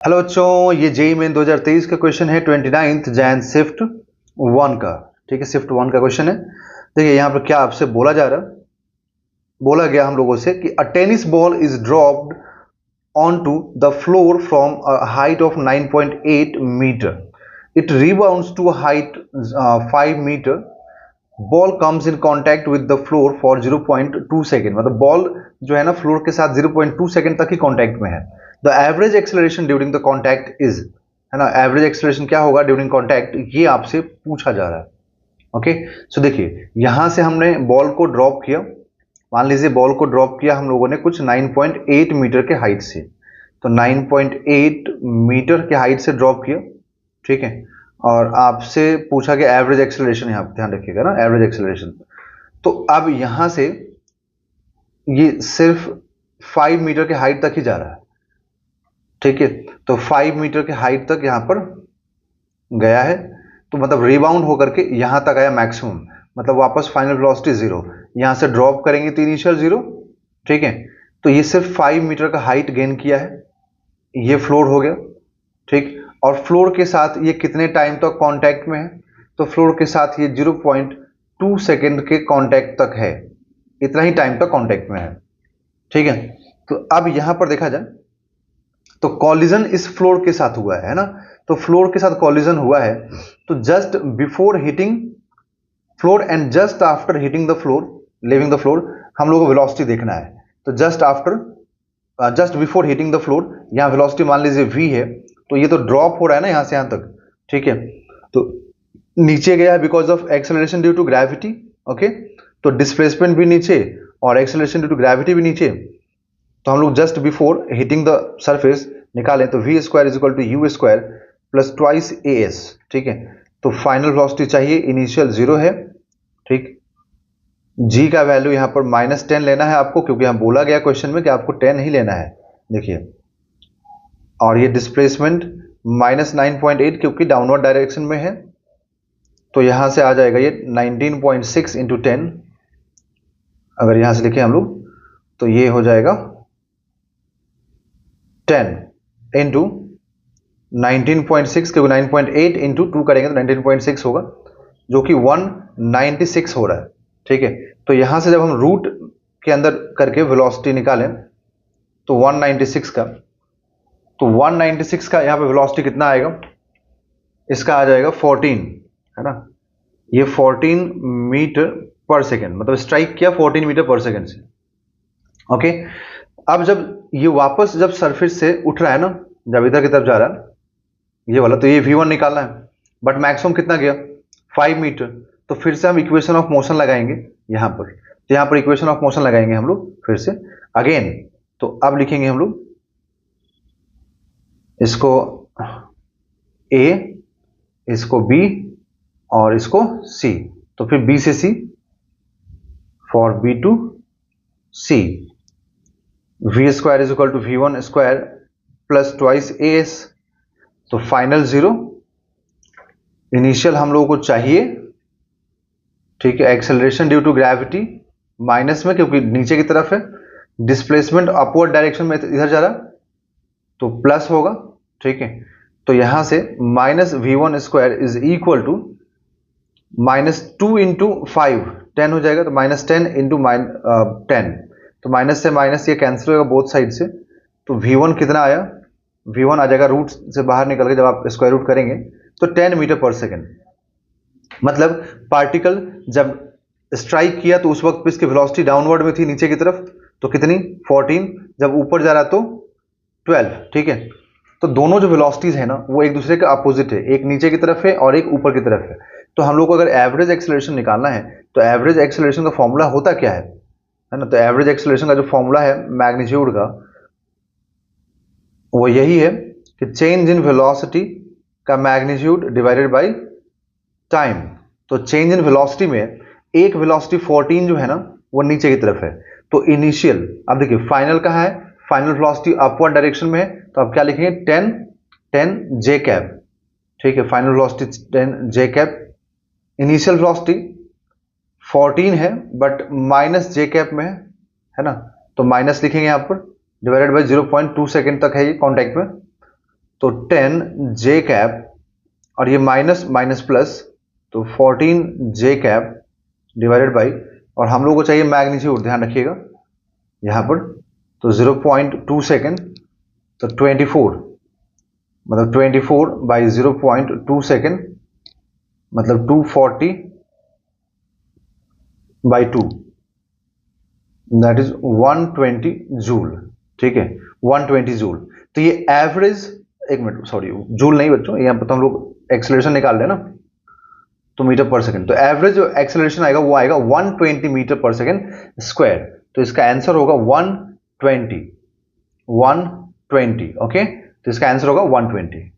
Hello बच्चों, ये JEE main 2023 का क्वेश्चन है 29th जैन शिफ्ट 1 का। ठीक है, शिफ्ट 1 का क्वेश्चन है। देखिए यहाँ पर क्या आपसे बोला गया हम लोगों से कि a tennis ball is dropped onto the floor from a height of 9.8 meter. It rebounds to a height 5 meter. Ball comes in contact with the floor for 0.2 second. मतलब बॉल जो है ना फ्लोर के साथ 0.2 सेकेंड तक ही contact में है। The average acceleration during the contact is, है ना, एवरेज एक्सेलरेशन क्या होगा ड्यूरिंग कॉन्टैक्ट, ये आपसे पूछा जा रहा है। ओके, सो देखिए यहां से हमने बॉल को ड्रॉप किया। मान लीजिए बॉल को ड्रॉप किया हम लोगों ने कुछ 9.8 मीटर के हाइट से, तो 9.8 मीटर के हाइट से ड्रॉप किया। ठीक है, और आपसे पूछा कि एवरेज एक्सेलरेशन, यहां ध्यान रखिएगा ना, एवरेज एक्सेलरेशन। तो अब यहां से ये सिर्फ 5 मीटर के हाइट तक ही जा रहा है। ठीक है, तो 5 मीटर के हाइट तक यहां पर गया है, तो मतलब रिबाउंड होकर के यहां तक आया मैक्सिमम, मतलब वापस फाइनल वेलोसिटी 0। यहां से ड्रॉप करेंगे तो इनिशियल 0। ठीक है, तो ये सिर्फ 5 मीटर का हाइट गेन किया है, ये फ्लोर हो गया। ठीक, और फ्लोर के साथ ये कितने टाइम तक कांटेक्ट में है, तो फ्लोर के साथ ये 0.2 सेकेंड के कांटेक्ट तक है, इतना ही टाइम तक कांटेक्ट में है। ठीक है, तो अब यहां पर देखा जाए तो कॉलिजन इस फ्लोर के साथ हुआ है ना, तो फ्लोर के साथ कॉलिजन हुआ है, तो just before hitting floor and just after hitting the floor, leaving the floor, हम लोग को वेलोसिटी देखना है। तो just before hitting the floor, यहां वेलोसिटी मान लीजिए v है, तो ये तो ड्रॉप हो रहा है ना यहां से यहां तक। ठीक है, तो नीचे गया है because of acceleration due to gravity. Okay, तो डिस्प्लेसमेंट भी नीचे और एक्सेलरेशन ड्यू टू ग्रेविटी भी नीचे, तो हम लोग just before hitting the surface निकालें तो v square is equal to u square plus twice a s. ठीक है, तो फाइनल वेलोसिटी चाहिए, इनिशियल 0 है। ठीक, g का वैल्यू यहां पर -10 लेना है आपको, क्योंकि यहां बोला गया क्वेश्चन में कि आपको 10 ही लेना है। देखिए, और ये डिस्प्लेसमेंट -9.8 क्योंकि डाउनवर्ड डायरेक्शन में है, तो यहां से आ जाएगा ये 19.6 इंटू 10। अगर यहां से लिखें हम लोग तो ये हो जाएगा 10 इंटू 19.6, क्योंकि 9.8 इंटू 2 करेंगे तो 19.6 होगा, जो कि 196 हो रहा है। ठीक है, तो यहां से जब हम रूट के अंदर करके वेलोसिटी निकालें तो 196 का, तो 196 का यहां पे वेलोसिटी कितना आएगा, इसका आ जाएगा 14, है ना, ये 14 मीटर पर सेकेंड, मतलब स्ट्राइक किया 14 मीटर पर सेकेंड से। ओके, अब जब ये वापस जब सरफेस से उठ रहा है ना, जब इधर की तरफ जा रहा है ये वाला, तो ये v1 निकालना है, बट मैक्सिमम कितना गया 5 मीटर। तो फिर से हम इक्वेशन ऑफ मोशन लगाएंगे यहां पर, तो यहां पर इक्वेशन ऑफ मोशन लगाएंगे हम लोग फिर से अगेन। तो अब लिखेंगे हम लोग इसको a, इसको b और इसको c, तो फिर b से c for b to c, v square is equal to v1 square plus twice a s, तो फाइनल 0, इनिशियल हम लोगों को चाहिए। ठीक है, acceleration due to gravity minus में क्योंकि नीचे की तरफ है, डिस्प्लेसमेंट अपवर्ड डायरेक्शन में इधर जा रहा तो प्लस होगा। ठीक है, तो यहां से -v1 square is equal to -2 into 5, 10 हो जाएगा, तो -10 इंटू 10, तो माइनस से माइनस ये कैंसिल होगा बोथ साइड से, तो v1 कितना आया, v1 आ जाएगा रूट से बाहर निकल के, जब आप स्क्वायर रूट करेंगे तो 10 मीटर पर सेकेंड। मतलब पार्टिकल जब स्ट्राइक किया तो उस वक्त पे इसकी वेलोसिटी डाउनवर्ड में थी नीचे की तरफ, तो कितनी 14, जब ऊपर जा रहा तो 12। ठीक है, तो दोनों जो वेलोसिटीज है ना वो एक दूसरे के अपोजिट है, एक नीचे की तरफ है और एक ऊपर की तरफ है। तो हम लोग को अगर एवरेज एक्सेलरेशन निकालना है तो एवरेज एक्सेलरेशन का फॉर्मूला होता क्या है ना, तो एवरेज एक्सेलरेशन का जो फॉर्मूला है मैग्नीट्यूड का, वो यही है कि चेंज इन वेलोसिटी का मैग्नीट्यूड डिवाइडेड बाय टाइम। तो चेंज इन वेलोसिटी में एक वेलोसिटी 14 जो है ना वो नीचे की तरफ है, तो इनिशियल, अब देखिए फाइनल कहाँ है, फाइनल वेलोसिटी अपवर्ड डायरेक्शन में है, तो आप क्या लिखेंगे 10 जे कैप। ठीक है, फाइनल वेलोसिटी 10 जे कैप, इनिशियल वेलोसिटी 14 है बट माइनस जे कैप में है ना, तो माइनस लिखेंगे यहां पर, डिवाइडेड बाय 0.2 सेकेंड तक है ये कांटेक्ट में, तो 10 जे कैप और ये माइनस माइनस प्लस, तो 14 जे कैप डिवाइडेड बाई, और हम लोग को चाहिए मैग्नीट्यूड, ध्यान रखिएगा यहाँ पर, तो 0.2 सेकेंड, तो 24, मतलब 24 बाई 0.2 सेकेंड मतलब 240 बाई 2, दैट इज 120 जूल। ठीक है, 120 जूल। तो ये एवरेज, एक मिनट सॉरी, जूल नहीं बच्चों, यहाँ पर तो हम लोग एक्सेलरेशन निकाल रहे हैं ना, तो मीटर पर सेकंड, तो एवरेज जो एक्सेलरेशन आएगा वो आएगा 120 मीटर पर सेकंड स्क्वायर। तो इसका आंसर होगा 120, 120। ओके, तो इसका आंसर होगा 120।